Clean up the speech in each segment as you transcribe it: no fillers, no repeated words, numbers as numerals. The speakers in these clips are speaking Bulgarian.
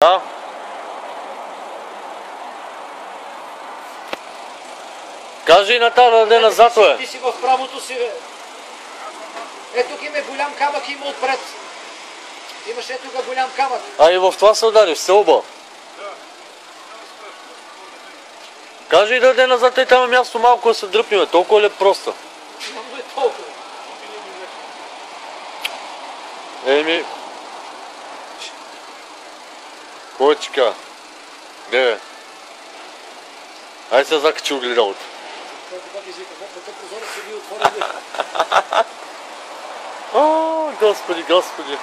Да? Кажи и на тази да даде назад, бе. Ти си в правото си, бе. Ето тук има голям камък, има отпред. Имаш ето тук голям камък. А и в това се удариш, стълба. Кажи и да даде назад и там място малко да се дръпнем, толкова ли е просто? Много е толкова. Еми... Кой ти кажа? Де бе? Ай се закачи огледалото. Той така извика, такъв прозорец се ви отворил. О, господи, господи.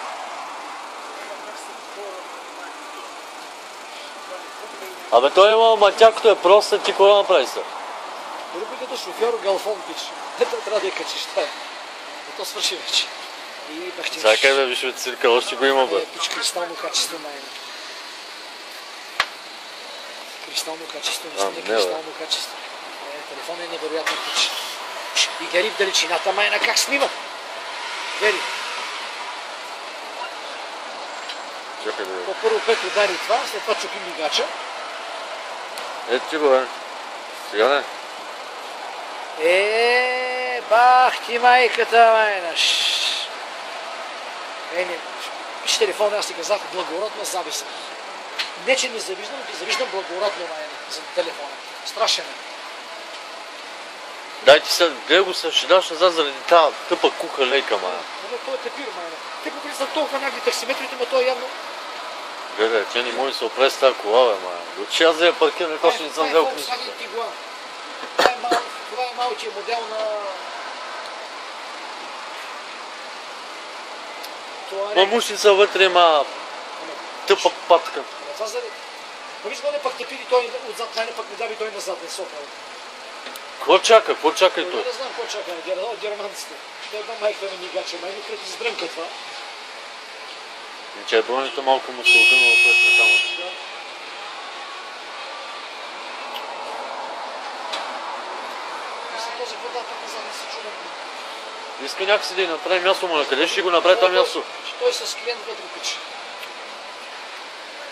Абе той има матякото е просто, ти какво да направи се? Дори би като шофьор галфон пич. Ето трябва да я качиш, това е. То свърши вече. И бахтиш. Чакай бе, виж цирка, още го има бе. Пич кристално качество майна. Кристално качество, не кристално качество. Телефонът е невероятно пич. И Гери в далечината майна как снима. Гери. Чакай да бе. Първо пет удари това, след това чупи мигача. Ето ти го бе. Сега не. Бах ти майката майна. Виж телефона, аз ти казах благородна завист. Не, че не завиждам, ти завиждам благородно майна за телефона. Страшен е. Дай ти се, гледай го се, ще даш назад заради тази тъпа куха лейка, мая. Но той е тепир, майна. Те по принцип толкова нагли таксиметрите, но той явно... Гледай, тя не може да се опре с тази кола, бе, мая. До аз да я паркирам, точно не съм взел книжката. Това е малкият модел на... Мамушница вътре има тъпа патка. Това заради... Виж го не пък те пили той отзад, най-не пък не даби той назад, не сопра. Какво чака? Какво чака и той? Не знам какво чака на германците. Той една майка ми мигача, май ми кръти сдрънка това. Че бронята малко му се огънала през на камък. Този вода пък назад не се чудам. Иска някакси да й направи място, му на къде ще го направи това място? Той с клиент вътре пича.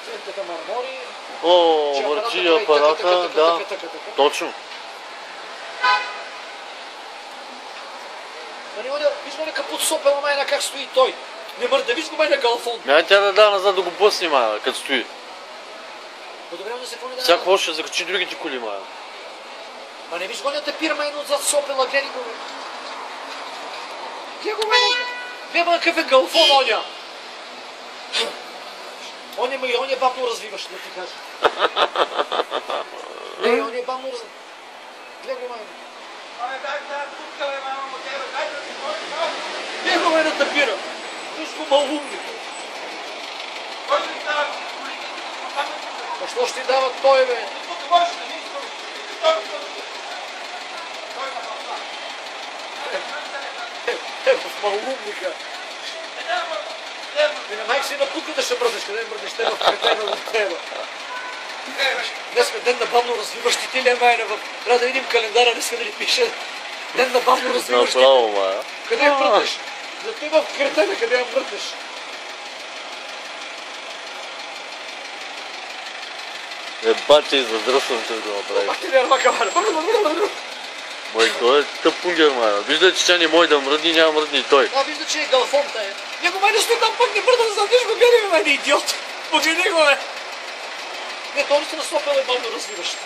Клиентката мармори. О, върчи апарата, да. Точно. Виж го на капут сопела майна как стои той. Не мърда, виж го майна галфон. Ай тя да дава назад да го блъсни, мая, като стои. Подобрявам да се поне да... Всяко ще закачи другите коли, мая. Ма не виж го не тъпира майна отзад сопела, гледай го. Гледай го майна. Гледай какъв е галфон оня. Он е бавно развиваш, да ти кажа. Не, он е бавно развиваш. Гледай го майна. Гледай го майна тъпира. Виж го малумник. А що ще ти дава той, бе? В малумника. Майк си напука да ще мръзнеш, къде мръзнеш тебе в кретена на тебе. Днеска ден на бавно развиващите ли е майна? Трябва да видим календара, днеска да ни пише ден на бавно развиващите. Направо, мая. Къде я мръднеш? Зато има в кретена, къде я мръднеш. Ебаче и задръсвам, че го направиш. Бах ти нерва камара. Мой, той е тъп пунгер, мая. Вижда, че тя не може да мръдни, няма мръдни и той. Да, вижда, че е галфон тая. Него майна стои там пък не мръдна назад, виж го, гледай ме, майна идиот. Погледай го, бе. Не, той не се насопел е бавно развиващ.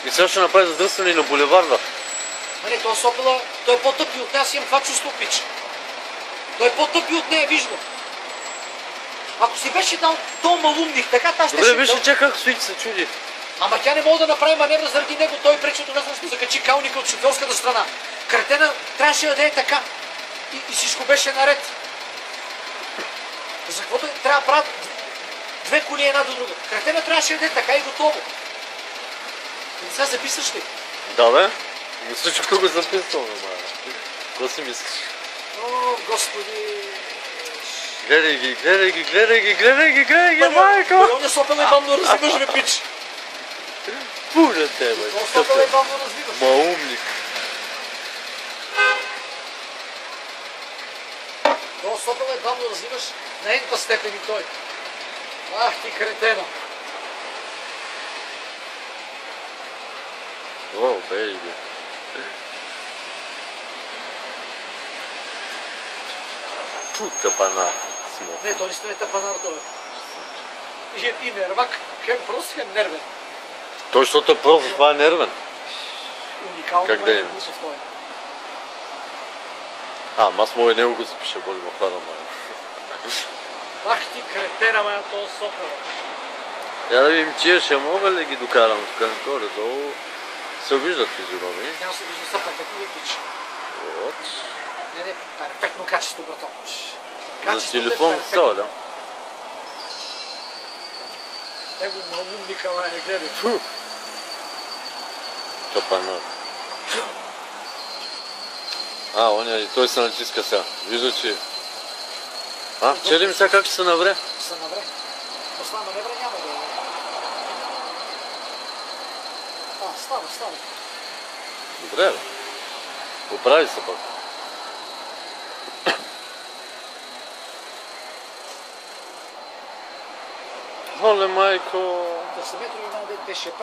И сега ще направи задръстване на булеварда. А не, той сопела, той е по-тъпи от нас, имам това чувство, пич. Той е по-тъпи от нея, вижда. Ако си беше дал то малумник, така тази ще... Добре, вижте, че как стои, се чуди. Ама тя не може да направи маневра заради него, той пречи от нас да закачи калника от шофьорската страна. Кретена трябваше да даде така. И всичко беше наред. За каквото трябва да правят две коли една до друга. Кретена трябваше да даде така и готово. И сега записваш ли? Да, бе. Мисля, че тук го записвам, мая. Какво си мислиш? О, Господи! Гледай ги, гледай ги, гледай ги, гледай ги, гледай ги, майко! Он е сопел и бавно развиваш, бе, пич! Пуля тебе, Он сопел и бавно развиваш. маумник. Он сопел и бавно развиваш на ента степен и той. Ах ти кретена! baby. Puta pana smo. Не, то наистина е тапанар това. И нервак, хем прост, хем нервен. Той, защото е проф, това е нервен. Уникално Как да е? глупост това е. Аз мога и него го запиша, боли ме хвана, май. Ах ти кретена, ме, то сопа. Я да видим тия, ще мога ли ги докарам тук горе-долу? Се виждат физиономии. Няма се вижда са перфектно пич. Вот. Не, перфектно качество, братан. За телефон става, да. Него умника, не гледай. Капана. Оня и той се натиска сега. Вижда, че... Челим сега как ще се навре? Се навре. Остава маневра няма да е. Става. Добре, бе. Поправи се пък. Оле, майко! Да се метрови, много да ще